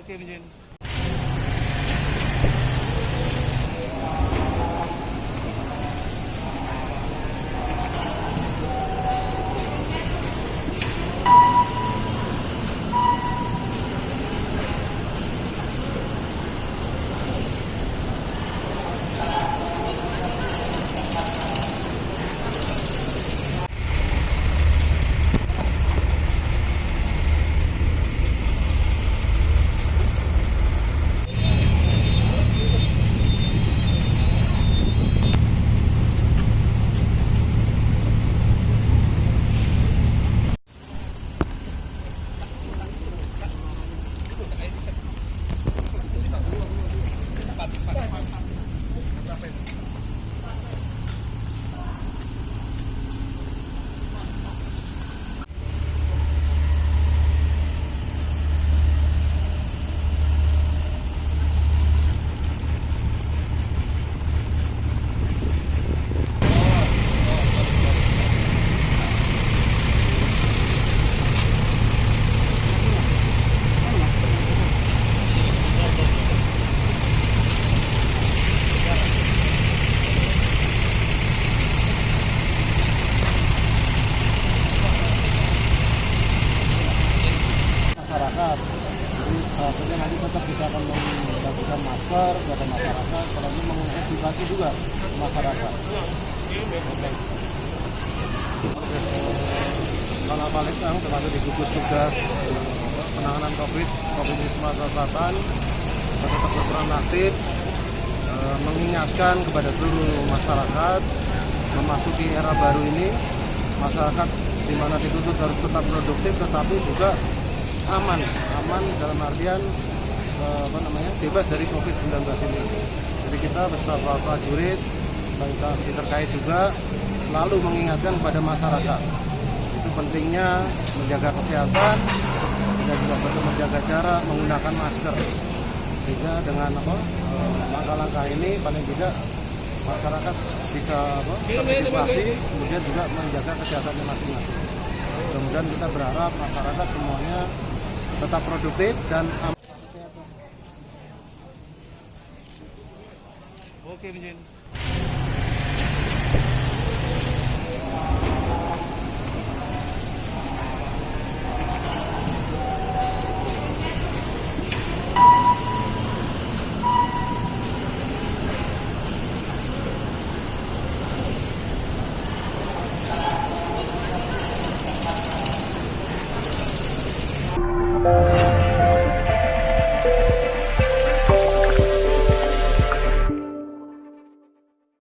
Oke, Min. Masyarakat. Jadi salah satunya nanti tetap kita akan membagikan masker kepada masyarakat, selalu mengedukasi juga masyarakat. Kepala Balitbang termasuk di gugus tugas penanganan COVID di Sumatera Selatan tetap berperan aktif mengingatkan kepada seluruh masyarakat memasuki era baru ini, masyarakat di mana dituntut harus tetap produktif tetapi juga aman dalam artian bebas dari COVID-19 ini. Jadi kita beserta para prajurit dan instansi terkait juga selalu mengingatkan kepada masyarakat itu pentingnya menjaga kesehatan dan juga betul menjaga jarak, menggunakan masker, sehingga dengan langkah-langkah ini paling tidak masyarakat bisa teredukasi, kemudian juga menjaga kesehatannya masing-masing. Kemudian kita berharap masyarakat semuanya tetap produktif dan aman. Oke, Min. Thank you.